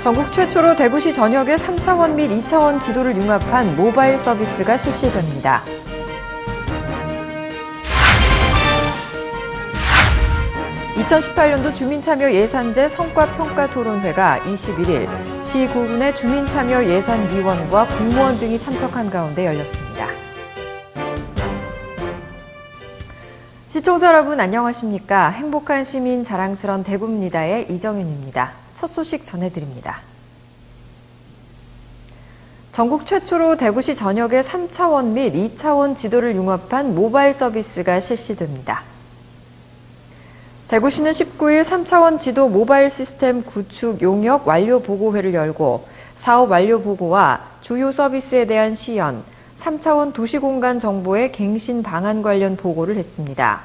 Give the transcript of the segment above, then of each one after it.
전국 최초로 대구시 전역에 3차원 및 2차원 지도를 융합한 모바일 서비스가 실시됩니다. (2018년도) 주민참여 예산제 성과평가토론회가 21일 시 9군의 주민참여 예산위원과 공무원 등이 참석한 가운데 열렸습니다. 시청자 여러분 안녕하십니까? 행복한 시민 자랑스런 대구입니다의 이정윤입니다. 첫 소식 전해드립니다. 전국 최초로 대구시 전역에 3차원 및 2차원 지도를 융합한 모바일 서비스가 실시됩니다. 대구시는 19일 3차원 지도 모바일 시스템 구축 용역 완료 보고회를 열고 사업 완료 보고와 주요 서비스에 대한 시연, 3차원 도시공간 정보의 갱신 방안 관련 보고를 했습니다.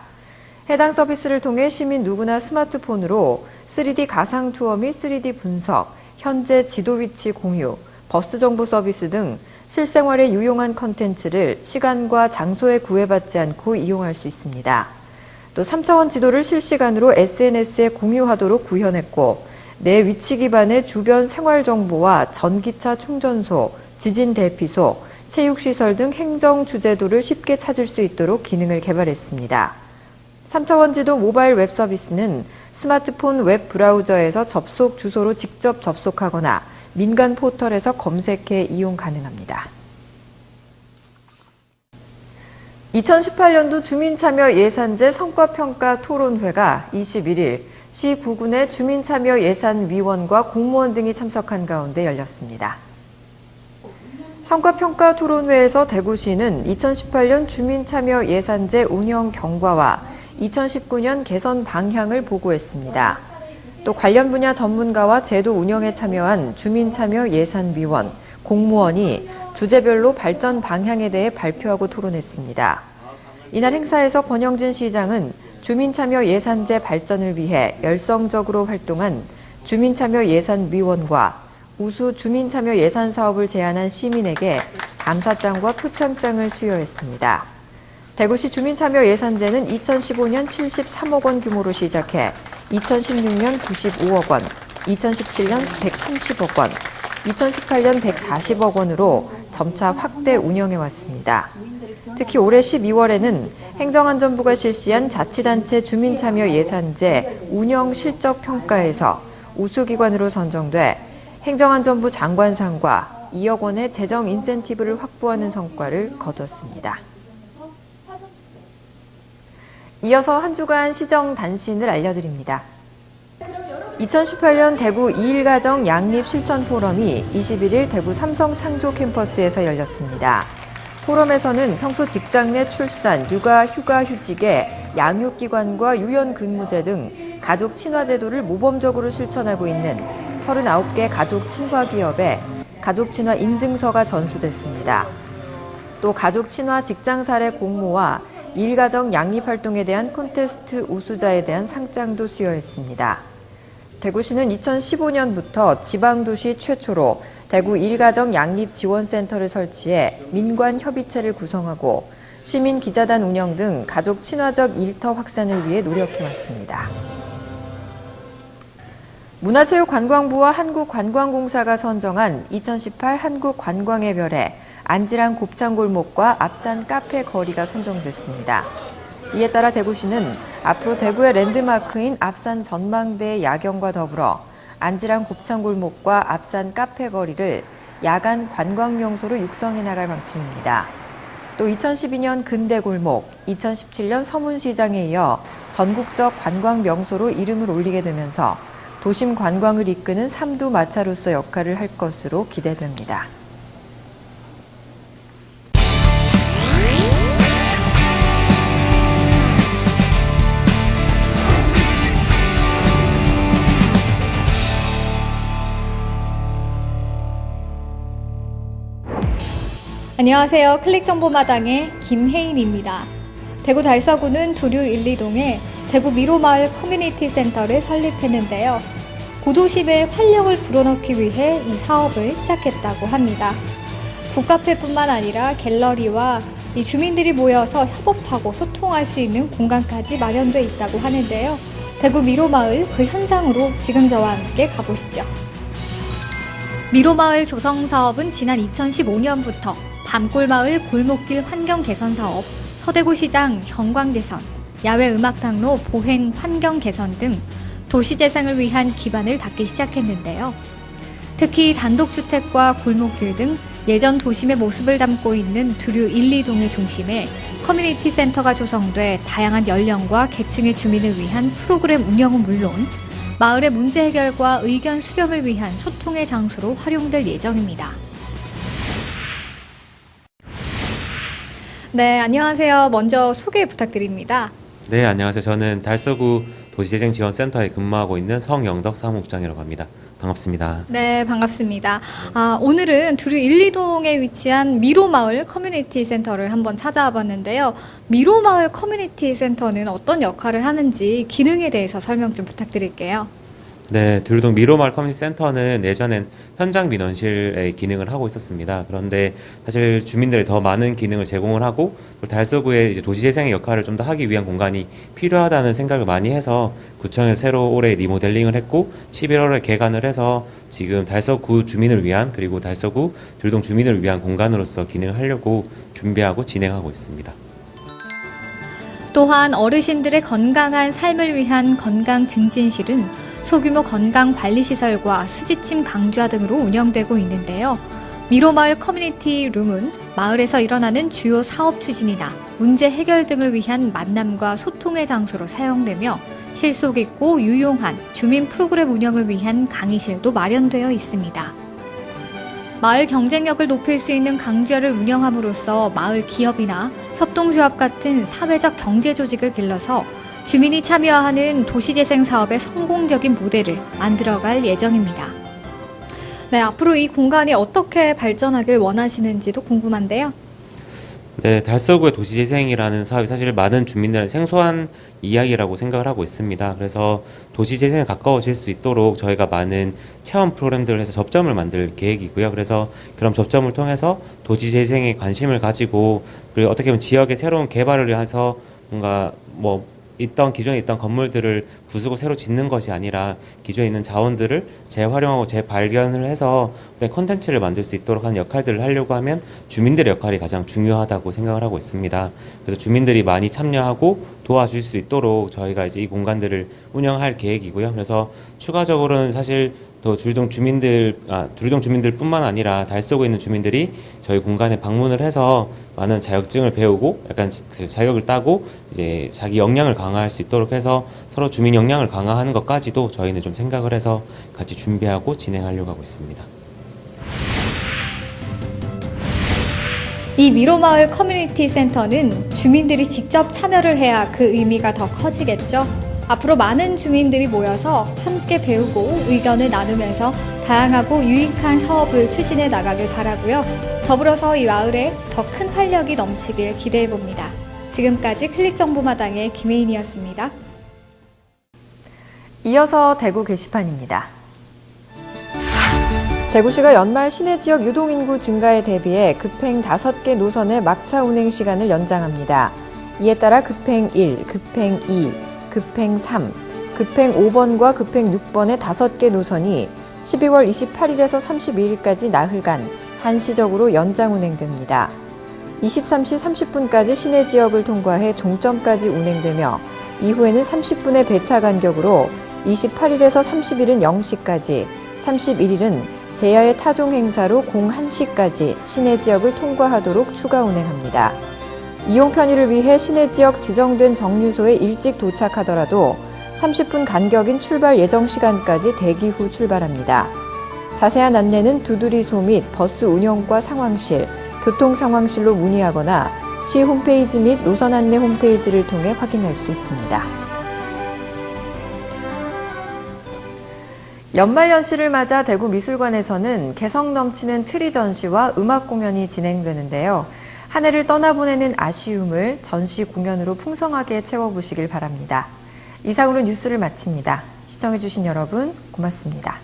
해당 서비스를 통해 시민 누구나 스마트폰으로 3D 가상 투어 및 3D 분석, 현재 지도 위치 공유, 버스 정보 서비스 등 실생활에 유용한 컨텐츠를 시간과 장소에 구애받지 않고 이용할 수 있습니다. 또 3차원 지도를 실시간으로 SNS에 공유하도록 구현했고 내 위치 기반의 주변 생활 정보와 전기차 충전소, 지진 대피소, 체육시설 등 행정 주제도를 쉽게 찾을 수 있도록 기능을 개발했습니다. 3차원 지도 모바일 웹 서비스는 스마트폰 웹 브라우저에서 접속 주소로 직접 접속하거나 민간 포털에서 검색해 이용 가능합니다. 2018년도 주민참여 예산제 성과평가 토론회가 21일 시 9군의 주민참여 예산위원과 공무원 등이 참석한 가운데 열렸습니다. 성과평가 토론회에서 대구시는 2018년 주민참여 예산제 운영 경과와 2019년 개선 방향을 보고했습니다. 또 관련 분야 전문가와 제도 운영에 참여한 주민참여 예산위원, 공무원이 주제별로 발전 방향에 대해 발표하고 토론했습니다. 이날 행사에서 권영진 시장은 주민참여 예산제 발전을 위해 열성적으로 활동한 주민참여 예산위원과 우수 주민참여 예산 사업을 제안한 시민에게 감사장과 표창장을 수여했습니다. 대구시 주민참여 예산제는 2015년 73억 원 규모로 시작해 2016년 95억 원, 2017년 130억 원, 2018년 140억 원으로 점차 확대 운영해왔습니다. 특히 올해 12월에는 행정안전부가 실시한 자치단체 주민참여 예산제 운영 실적 평가에서 우수기관으로 선정돼 행정안전부 장관상과 2억 원의 재정 인센티브를 확보하는 성과를 거뒀습니다. 이어서 한 주간 시정 단신을 알려드립니다. 2018년 대구 2일가정 양립 실천 포럼이 21일 대구 삼성 창조 캠퍼스에서 열렸습니다. 포럼에서는 평소 직장 내 출산, 육아, 휴가, 휴직에 양육기관과 유연근무제 등 가족 친화 제도를 모범적으로 실천하고 있는 39개 가족 친화 기업에 가족 친화 인증서가 전수됐습니다. 또 가족 친화 직장 사례 공모와 일가정 양립 활동에 대한 콘테스트 우수자에 대한 상장도 수여했습니다. 대구시는 2015년부터 지방도시 최초로 대구 일가정 양립 지원센터를 설치해 민관협의체를 구성하고 시민 기자단 운영 등 가족 친화적 일터 확산을 위해 노력해왔습니다. 문화체육관광부와 한국관광공사가 선정한 2018 한국관광의 별에 안지랑 곱창골목과 앞산 카페 거리가 선정됐습니다. 이에 따라 대구시는 앞으로 대구의 랜드마크인 앞산 전망대 야경과 더불어 안지랑 곱창골목과 앞산 카페 거리를 야간 관광명소로 육성해 나갈 방침입니다. 또 2012년 근대골목, 2017년 서문시장에 이어 전국적 관광명소로 이름을 올리게 되면서 도심 관광을 이끄는 삼두마차로서 역할을 할 것으로 기대됩니다. 안녕하세요. 클릭정보마당의 김혜인입니다. 대구 달서구는 두류 1, 2동에 대구 미로마을 커뮤니티 센터를 설립했는데요. 구도심에 활력을 불어넣기 위해 이 사업을 시작했다고 합니다. 북카페뿐만 아니라 갤러리와 이 주민들이 모여서 협업하고 소통할 수 있는 공간까지 마련돼 있다고 하는데요. 대구 미로마을 그 현장으로 지금 저와 함께 가보시죠. 미로마을 조성 사업은 지난 2015년부터 밤골마을 골목길 환경 개선 사업, 서대구시장 경광개선, 야외 음악당로 보행 환경 개선 등 도시재생을 위한 기반을 닦기 시작했는데요. 특히 단독주택과 골목길 등 예전 도심의 모습을 담고 있는 두류 1, 2동의 중심에 커뮤니티 센터가 조성돼 다양한 연령과 계층의 주민을 위한 프로그램 운영은 물론 마을의 문제 해결과 의견 수렴을 위한 소통의 장소로 활용될 예정입니다. 네, 안녕하세요. 먼저 소개 부탁드립니다. 네, 안녕하세요. 저는 달서구 도시재생지원센터에 근무하고 있는 성영덕 사무국장이라고 합니다. 반갑습니다. 네, 반갑습니다. 오늘은 두류 1, 2동에 위치한 미로마을 커뮤니티 센터를 한번 찾아와 봤는데요. 미로마을 커뮤니티 센터는 어떤 역할을 하는지 기능에 대해서 설명 좀 부탁드릴게요. 네, 두류동 미로마을 커뮤니티 센터는 예전엔 현장 민원실의 기능을 하고 있었습니다. 그런데 사실 주민들이 더 많은 기능을 제공을 하고 달서구의 이제 도시재생의 역할을 좀 더 하기 위한 공간이 필요하다는 생각을 많이 해서 구청에서 새로 올해 리모델링을 했고 11월에 개관을 해서 지금 달서구 주민을 위한 그리고 달서구 두류동 주민을 위한 공간으로서 기능을 하려고 준비하고 진행하고 있습니다. 또한 어르신들의 건강한 삶을 위한 건강증진실은 소규모 건강관리시설과 수지침 강좌 등으로 운영되고 있는데요. 미로마을 커뮤니티 룸은 마을에서 일어나는 주요 사업 추진이나 문제 해결 등을 위한 만남과 소통의 장소로 사용되며 실속 있고 유용한 주민 프로그램 운영을 위한 강의실도 마련되어 있습니다. 마을 경쟁력을 높일 수 있는 강좌를 운영함으로써 마을 기업이나 협동조합 같은 사회적 경제 조직을 길러서 주민이 참여하는 도시재생 사업의 성공적인 모델을 만들어갈 예정입니다. 네, 앞으로 이 공간이 어떻게 발전하길 원하시는지도 궁금한데요. 네, 달서구의 도시재생이라는 사업이 사실 많은 주민들한테 생소한 이야기라고 생각을 하고 있습니다. 그래서 도시재생에 가까워질 수 있도록 저희가 많은 체험 프로그램들을 해서 접점을 만들 계획이고요. 그래서 그런 접점을 통해서 도시재생에 관심을 가지고 그리고 어떻게 보면 지역의 새로운 개발을 해서 뭔가 기존에 있던 건물들을 부수고 새로 짓는 것이 아니라 기존에 있는 자원들을 재활용하고 재발견을 해서 콘텐츠를 만들 수 있도록 하는 역할들을 하려고 하면 주민들의 역할이 가장 중요하다고 생각을 하고 있습니다. 그래서 주민들이 많이 참여하고 도와줄 수 있도록 저희가 이제 이 공간들을 운영할 계획이고요. 그래서 추가적으로는 사실 또 두류동 주민들뿐만 아니라 달서구에 있는 주민들이 저희 공간에 방문을 해서 많은 자격증을 배우고 약간 그 자격을 따고 이제 자기 역량을 강화할 수 있도록 해서 서로 주민 역량을 강화하는 것까지도 저희는 좀 생각을 해서 같이 준비하고 진행하려고 하고 있습니다. 이 미로마을 커뮤니티 센터는 주민들이 직접 참여를 해야 그 의미가 더 커지겠죠. 앞으로 많은 주민들이 모여서 함께 배우고 의견을 나누면서 다양하고 유익한 사업을 추진해 나가길 바라고요. 더불어서 이 마을에 더 큰 활력이 넘치길 기대해 봅니다. 지금까지 클릭정보마당의 김혜인이었습니다. 이어서 대구 게시판입니다. 대구시가 연말 시내 지역 유동인구 증가에 대비해 급행 5개 노선의 막차 운행 시간을 연장합니다. 이에 따라 급행 1, 급행 2, 급행 3, 급행 5번과 급행 6번의 5개 노선이 12월 28일에서 32일까지 나흘간 한시적으로 연장 운행됩니다. 23시 30분까지 시내 지역을 통과해 종점까지 운행되며 이후에는 30분의 배차 간격으로 28일에서 30일은 0시까지, 31일은 제야의 타종 행사로 01시까지 시내 지역을 통과하도록 추가 운행합니다. 이용 편의를 위해 시내 지역 지정된 정류소에 일찍 도착하더라도 30분 간격인 출발 예정 시간까지 대기 후 출발합니다. 자세한 안내는 두드리소 및 버스 운영과 상황실, 교통 상황실로 문의하거나 시 홈페이지 및 노선 안내 홈페이지를 통해 확인할 수 있습니다. 연말연시를 맞아 대구미술관에서는 개성 넘치는 트리 전시와 음악 공연이 진행되는데요. 한 해를 떠나보내는 아쉬움을 전시 공연으로 풍성하게 채워보시길 바랍니다. 이상으로 뉴스를 마칩니다. 시청해주신 여러분 고맙습니다.